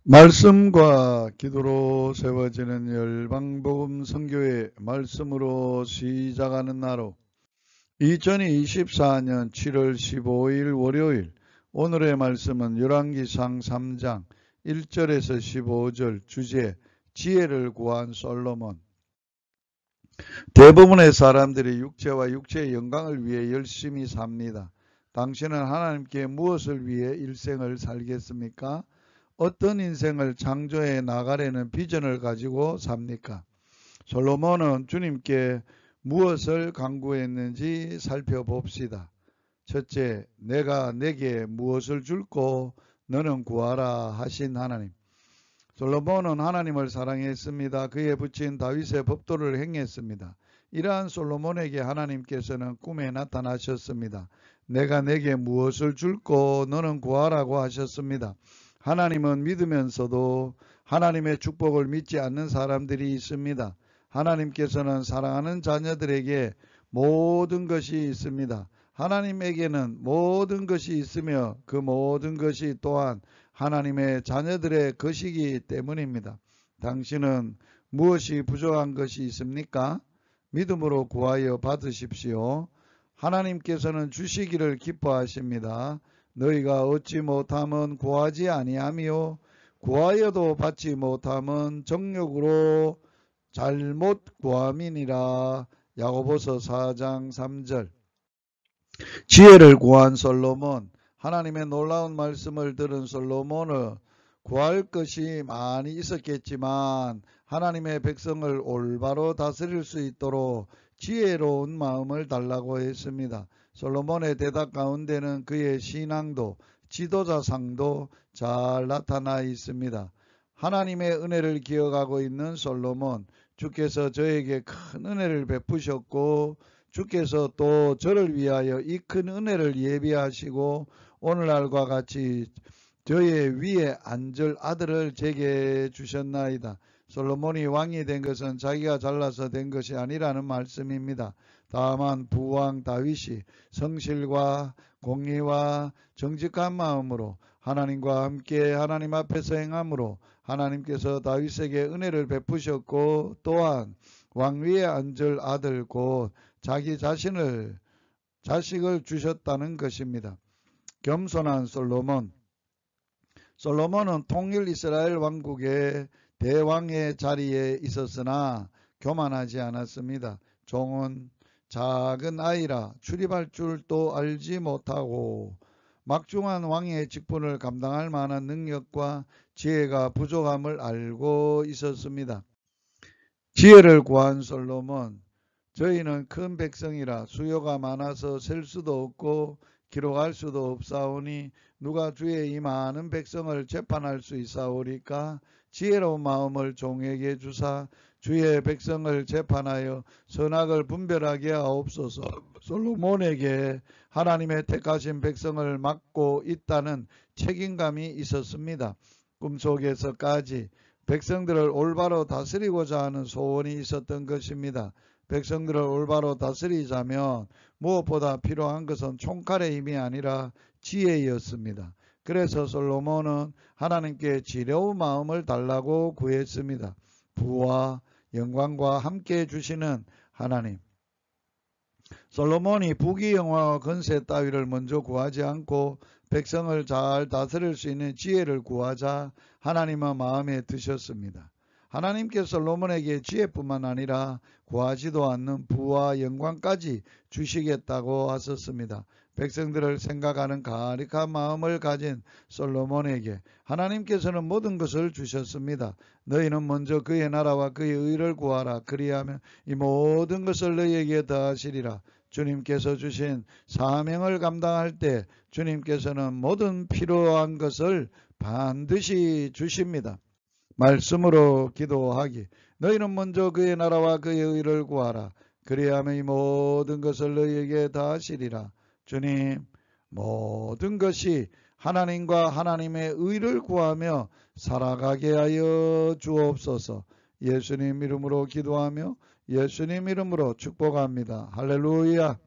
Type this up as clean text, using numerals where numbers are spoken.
말씀과 기도로 세워지는 열방복음 선교회 말씀으로 시작하는 나로 2024년 7월 15일 월요일 오늘의 말씀은 열왕기상 3장 1절에서 15절 주제 지혜를 구한 솔로몬. 대부분의 사람들이 육체와 육체의 영광을 위해 열심히 삽니다. 당신은 하나님께 무엇을 위해 일생을 살겠습니까? 어떤 인생을 창조해 나가려는 비전을 가지고 삽니까? 솔로몬은 주님께 무엇을 간구했는지 살펴봅시다. 첫째, 내가 내게 무엇을 줄고 너는 구하라 하신 하나님. 솔로몬은 하나님을 사랑했습니다. 그에 붙인 다윗의 법도를 행했습니다. 이러한 솔로몬에게 하나님께서는 꿈에 나타나셨습니다. 내가 내게 무엇을 줄고 너는 구하라고 하셨습니다. 하나님은 믿으면서도 하나님의 축복을 믿지 않는 사람들이 있습니다. 하나님께서는 사랑하는 자녀들에게 모든 것이 있습니다. 하나님에게는 모든 것이 있으며 그 모든 것이 또한 하나님의 자녀들의 것이기 때문입니다. 당신은 무엇이 부족한 것이 있습니까? 믿음으로 구하여 받으십시오. 하나님께서는 주시기를 기뻐하십니다. 너희가 얻지 못함은 구하지 아니하며 구하여도 받지 못함은 정욕으로 잘못 구함이니라. 야고보서 4장 3절. 지혜를 구한 솔로몬. 하나님의 놀라운 말씀을 들은 솔로몬은 구할 것이 많이 있었겠지만 하나님의 백성을 올바로 다스릴 수 있도록 지혜로운 마음을 달라고 했습니다. 솔로몬의 대답 가운데는 그의 신앙도 지도자상도 잘 나타나 있습니다. 하나님의 은혜를 기억하고 있는 솔로몬, 주께서 저에게 큰 은혜를 베푸셨고 주께서 또 저를 위하여 이 큰 은혜를 예비하시고 오늘날과 같이 저의 위에 앉을 아들을 제게 주셨나이다. 솔로몬이 왕이 된 것은 자기가 잘나서 된 것이 아니라는 말씀입니다. 다만 부왕 다윗이 성실과 공의와 정직한 마음으로 하나님과 함께 하나님 앞에서 행함으로 하나님께서 다윗에게 은혜를 베푸셨고 또한 왕위에 앉을 아들 곧 자기 자식을 주셨다는 것입니다. 겸손한 솔로몬. 솔로몬은 통일 이스라엘 왕국의 대왕의 자리에 있었으나 교만하지 않았습니다. 종은 작은 아이라 출입할 줄도 알지 못하고 막중한 왕의 직분을 감당할 만한 능력과 지혜가 부족함을 알고 있었습니다. 지혜를 구한 솔로몬. 저희는 큰 백성이라 수요가 많아서 셀 수도 없고 기록할 수도 없사오니 누가 주의 이 많은 백성을 재판할 수 있사오리까? 지혜로운 마음을 종에게 주사 주의 백성을 재판하여 선악을 분별하게 하옵소서. 솔로몬에게 하나님의 택하신 백성을 맡고 있다는 책임감이 있었습니다. 꿈속에서까지 백성들을 올바로 다스리고자 하는 소원이 있었던 것입니다. 백성들을 올바로 다스리자면 무엇보다 필요한 것은 총칼의 힘이 아니라 지혜였습니다. 그래서 솔로몬은 하나님께 지혜로운 마음을 달라고 구했습니다. 부와 영광과 함께 주시는 하나님. 솔로몬이 부귀영화와 건세 따위를 먼저 구하지 않고 백성을 잘 다스릴 수 있는 지혜를 구하자 하나님은 마음에 드셨습니다. 하나님께서 솔로몬에게 지혜뿐만 아니라 구하지도 않는 부와 영광까지 주시겠다고 하셨습니다. 백성들을 생각하는 가득한 마음을 가진 솔로몬에게 하나님께서는 모든 것을 주셨습니다. 너희는 먼저 그의 나라와 그의 의를 구하라. 그리하면 이 모든 것을 너희에게 더하시리라. 주님께서 주신 사명을 감당할 때 주님께서는 모든 필요한 것을 반드시 주십니다. 말씀으로 기도하기. 너희는 먼저 그의 나라와 그의 의를 구하라. 그리하면 이 모든 것을 너희에게 다 하시리라. 주님, 모든 것이 하나님과 하나님의 의를 구하며 살아가게 하여 주옵소서. 예수님 이름으로 기도하며 예수님 이름으로 축복합니다. 할렐루야.